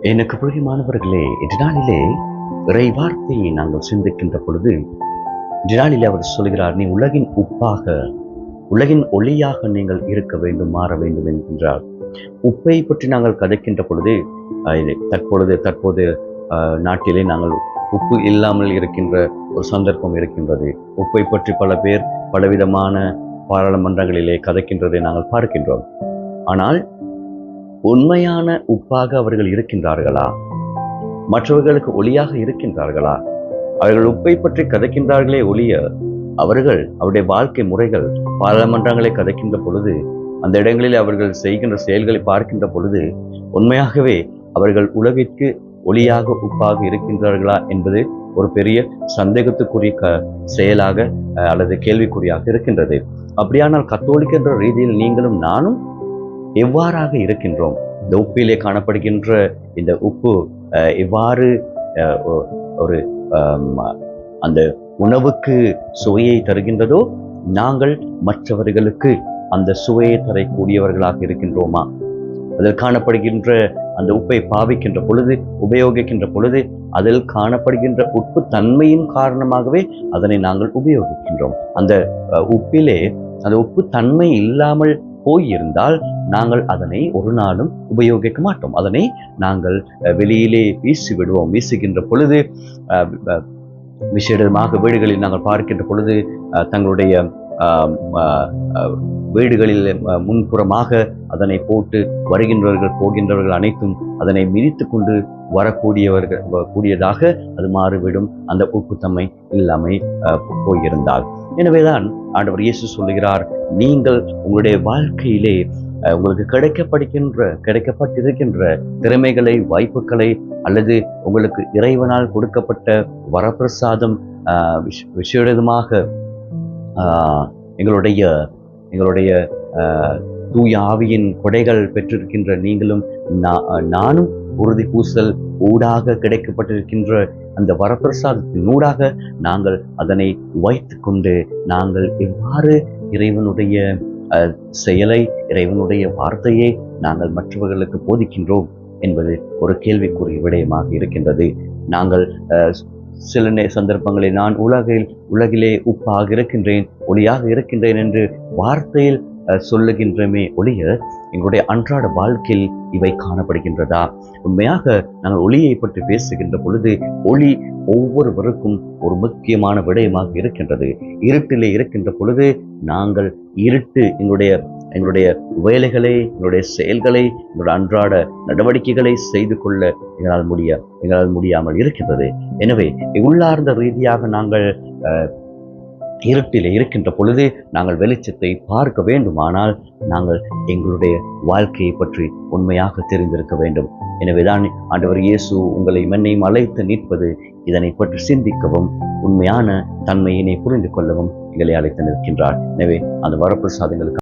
எனக்கு பிரியமானவர்களே, இன்று நாளிலே இறை வார்த்தையை நாங்கள் சிந்திக்கின்ற பொழுது, இன்று நாளிலே அவர் சொல்கிறார், நீ உலகின் உப்பாக, உலகின் ஒளியாக நீங்கள் இருக்க வேண்டும், மாற வேண்டும் என்கின்றார். உப்பை பற்றி நாங்கள் கதைக்கின்ற பொழுது, தற்போது நாட்டிலே நாங்கள் உப்பு இல்லாமல் இருக்கின்ற ஒரு சந்தர்ப்பம் இருக்கின்றது. உப்பை பற்றி பல பேர் பலவிதமான பாராளுமன்றங்களிலே கதைக்கின்றதை நாங்கள் பார்க்கின்றோம். ஆனால் உண்மையான உப்பாக அவர்கள் இருக்கின்றார்களா? மற்றவர்களுக்கு ஒளியாக இருக்கின்றார்களா? அவர்கள் உப்பை பற்றி கதைக்கின்றார்களே ஒளிய, அவருடைய வாழ்க்கை முறைகள் பாராளுமன்றங்களை கதைக்கின்ற பொழுது, அந்த இடங்களில் அவர்கள் செய்கின்ற செயல்களை பார்க்கின்ற பொழுது, உண்மையாகவே அவர்கள் உலகிற்கு ஒளியாக உப்பாக இருக்கின்றார்களா என்பது ஒரு பெரிய சந்தேகத்துக்குரிய செயலாக அல்லது கேள்விக்குறியாக இருக்கின்றது. அப்படியானால் கத்தோலிக்க என்ற ரீதியில் நீங்களும் நானும் எவ்வாறாக இருக்கின்றோம்? இந்த உப்பிலே காணப்படுகின்ற இந்த உப்பு எவ்வாறு ஒரு அந்த உணவுக்கு சுவையை தருகின்றதோ, நாங்கள் மற்றவர்களுக்கு அந்த சுவையை தரக்கூடியவர்களாக இருக்கின்றோமா? அதில் காணப்படுகின்ற அந்த உப்பை பாவிக்கின்ற பொழுது, உபயோகிக்கின்ற பொழுது, அதில் காணப்படுகின்ற உப்பு தன்மையின் காரணமாகவே அதனை நாங்கள் உபயோகிக்கின்றோம். அந்த உப்பிலே அந்த உப்பு தன்மை இல்லாமல் போயிருந்தால் நாங்கள் அதனை ஒரு நாளும் உபயோகிக்க மாட்டோம். அதனை நாங்கள் வெளியிலே வீசி விடுவோம். வீசுகின்ற பொழுது விசேடமாக வீடுகளில் நாங்கள் பார்க்கின்ற பொழுது தங்களுடைய வீடுகளில் முன்புறமாக அதனை போட்டு வருகின்றவர்கள் போகின்றவர்கள் அனைத்தும் அதனை மிதித்து கொண்டு கூடியதாக அது மாறிவிடும், அந்த உப்புத்தன்மை இல்லாமல் போயிருந்தால். எனவேதான் ஆண்டவர் இயேசு சொல்லுகிறார், நீங்கள் உங்களுடைய வாழ்க்கையிலே உங்களுக்கு கிடைக்கப்பட்டிருக்கின்ற திறமைகளை, வாய்ப்புகளை, அல்லது உங்களுக்கு இறைவனால் கொடுக்கப்பட்ட வரப்பிரசாதம் விசேடமாக எங்களுடைய தூய ஆவியின் கொடைகள் பெற்றிருக்கின்ற நீங்களும் நானும் உறுதி பூசல் ஊடாக கிடைக்கப்பட்டிருக்கின்ற அந்த வரப்பிரசாதத்தின் ஊடாக நாங்கள் அதனை வைத்து கொண்டு நாங்கள் எவ்வாறு இறைவனுடைய செயலை, இறைவனுடைய வார்த்தையை நாங்கள் மற்றவர்களுக்கு போதிக்கின்றோம் என்பது ஒரு கேள்விக்குரிய விடயமாக இருக்கின்றது. நாங்கள் சில சந்தர்ப்பங்களில் நான் உலகிலே உப்பாக இருக்கின்றேன், ஒளியாக இருக்கின்றேன் என்று வார்த்தையில் சொல்லுகின்றமே ஒளிய, எங்களுடைய அன்றாட வாழ்க்கையில் இவை காணப்படுகின்றதா? உண்மையாக நாங்கள் ஒளியை பற்றி பேசுகின்ற பொழுது, ஒளி ஒவ்வொருவருக்கும் ஒரு முக்கியமான விடயமாக இருக்கின்றது. இருட்டிலே இருக்கின்ற பொழுது நாங்கள் எங்களுடைய வேலைகளை, எங்களுடைய செயல்களை, எங்களுடைய அன்றாட நடவடிக்கைகளை செய்து கொள்ள எங்களால் முடியாமல் இருக்கின்றது. எனவே உள்ளார்ந்த ரீதியாக நாங்கள் இருட்டிலே இருக்கின்ற பொழுது நாங்கள் வெளிச்சத்தை பார்க்க வேண்டுமானால் நாங்கள் எங்களுடைய வாழ்க்கையை பற்றி உண்மையாக தெரிந்திருக்க வேண்டும். எனவேதான் ஆண்டவர் இயேசு உங்களை மன்னையும் அழைத்து நிற்பது இதனை பற்றி சிந்திக்கவும், உண்மையான தன்மையினை புரிந்து கொள்ளவும் எங்களை அழைத்து நிற்கின்றார். எனவே அந்த வரப்பிரசாதங்களுக்கு